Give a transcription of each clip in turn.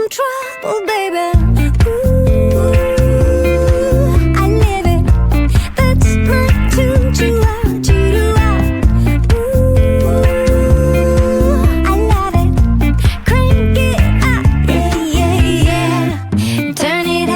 trouble, baby. Ooh, I live it. That's my tune. Ooh, I love it. Crank it up, yeah, yeah, yeah. Turn it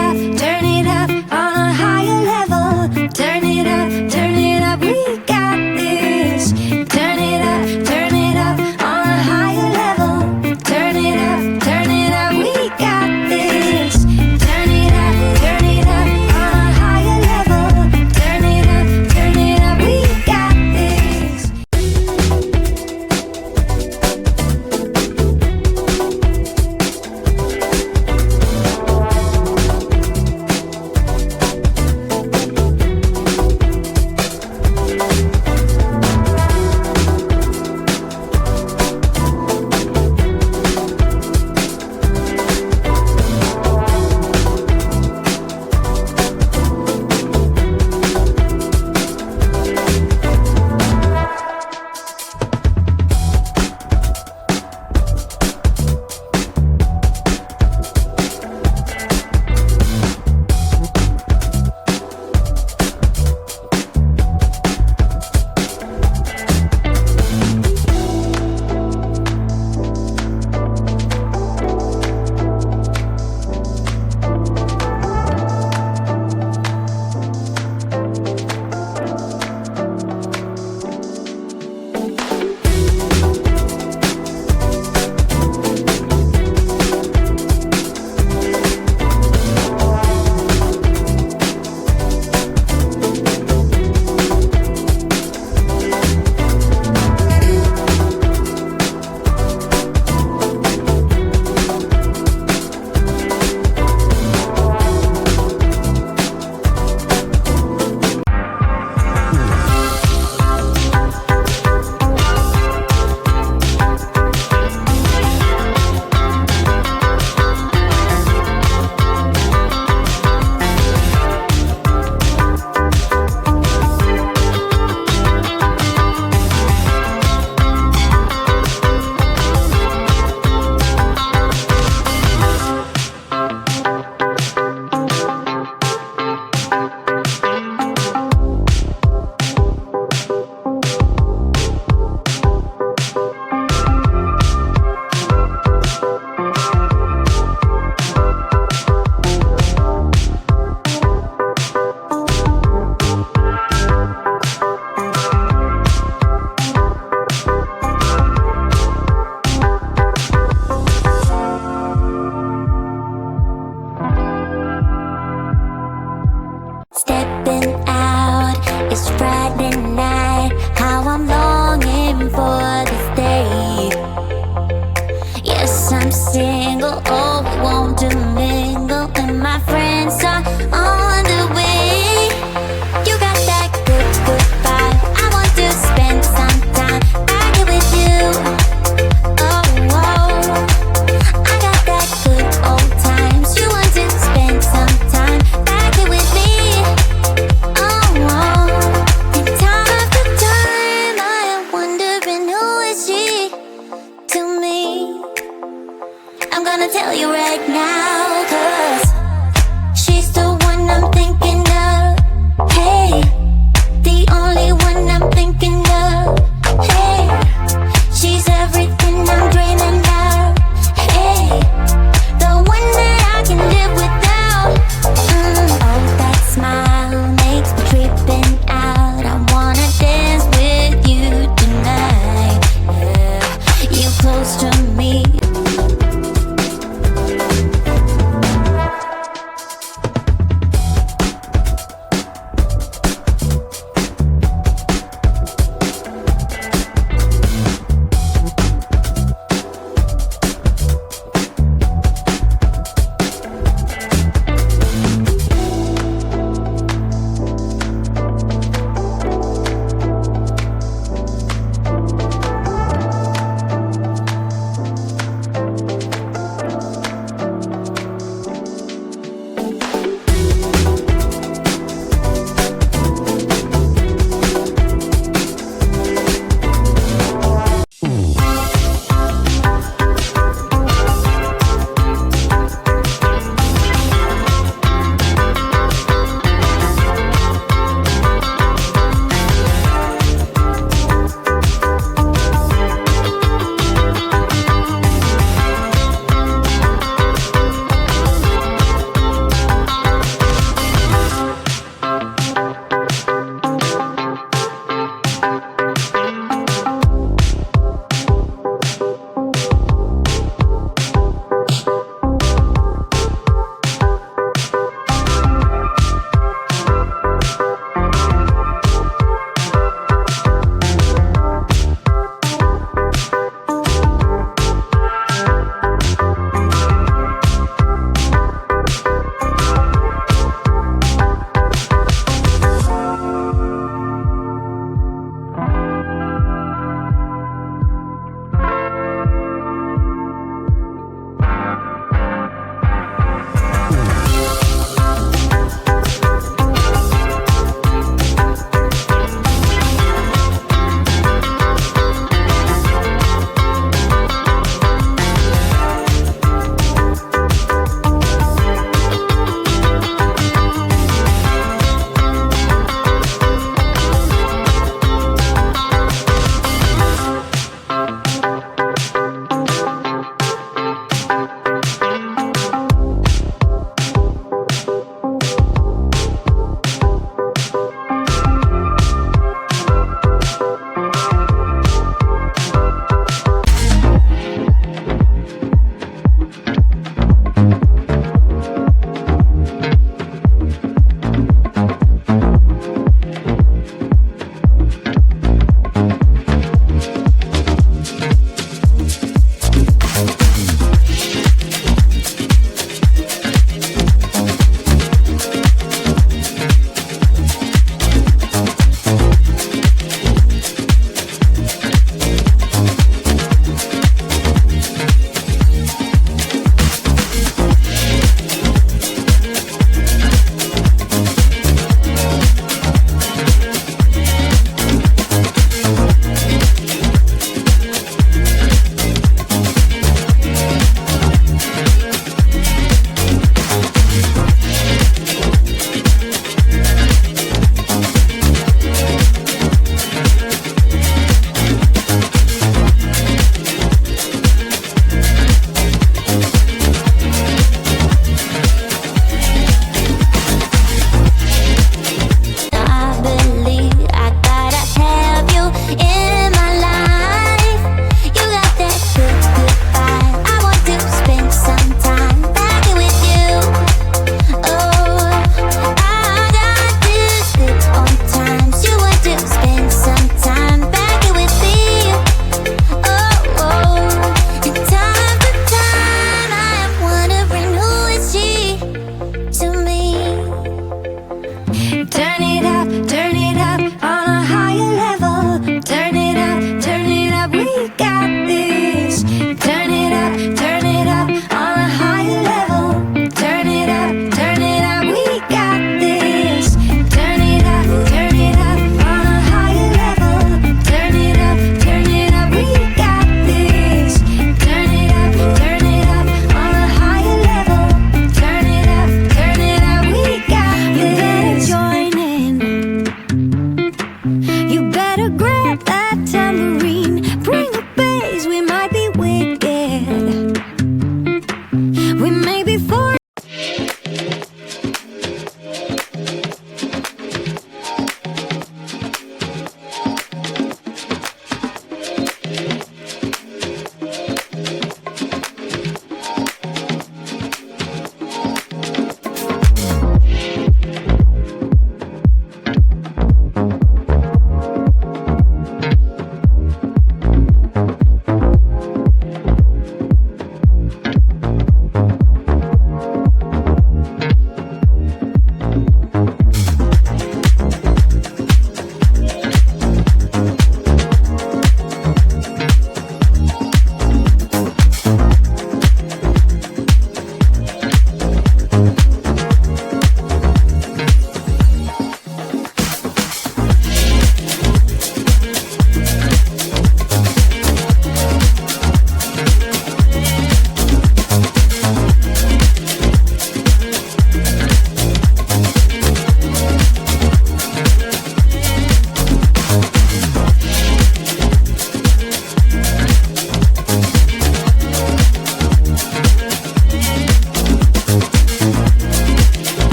up on a higher level. Turn it up, we got this. Turn it up on a higher level. Turn it up, we got this. Turn it up on a higher level. Turn it up, we got this. Stepping out, it's Friday night. How I'm longing for this day. Yes, I'm single, oh, we won't mingle, and my friends are on the way. You got that good, good vibe. I want to spend some time back here with you. Oh, oh, I got that good old times. You want to spend some time back here with me. Oh, oh, and time after time I am wondering who is she to me. I'm gonna tell you right now, 'cause she's the one We may be for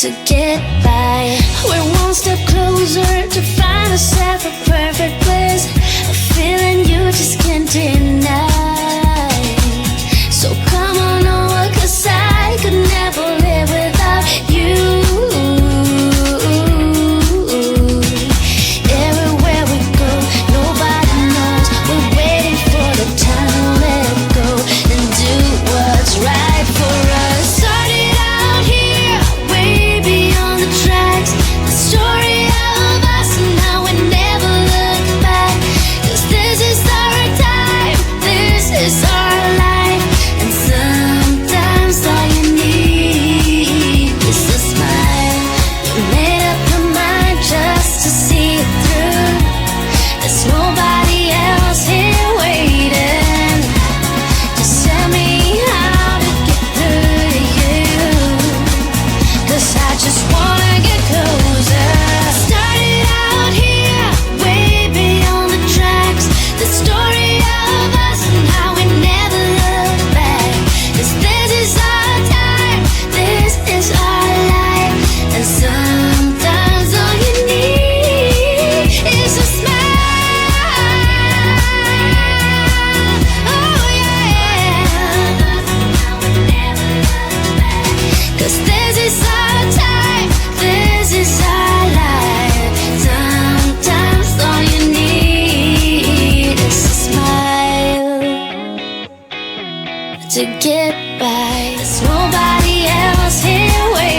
to get by. We're one step closer to find ourselves a perfect place, a feeling you just can't deny. So come on over, 'cause I could never live without you. Everywhere we go, nobody knows we're waiting for the time to let go and do what's right for us. Started out here, way beyond the tracks. The story of us and how we never look back. 'Cause this is our time, this is our life. And sometimes all you need is a smile. You made up your mind just to see it through. There's nobody else here waiting. Just tell me how to get through to you, 'cause I just wanna get closer. Started out here, way beyond the tracks. The story of us and how we never look back. 'Cause this is our time, this is our life. And sometimes all you need is a smile. Oh yeah. 'Cause this is our time, this is our life. Sometimes all you need is a smile to get by. There's nobody else here waiting.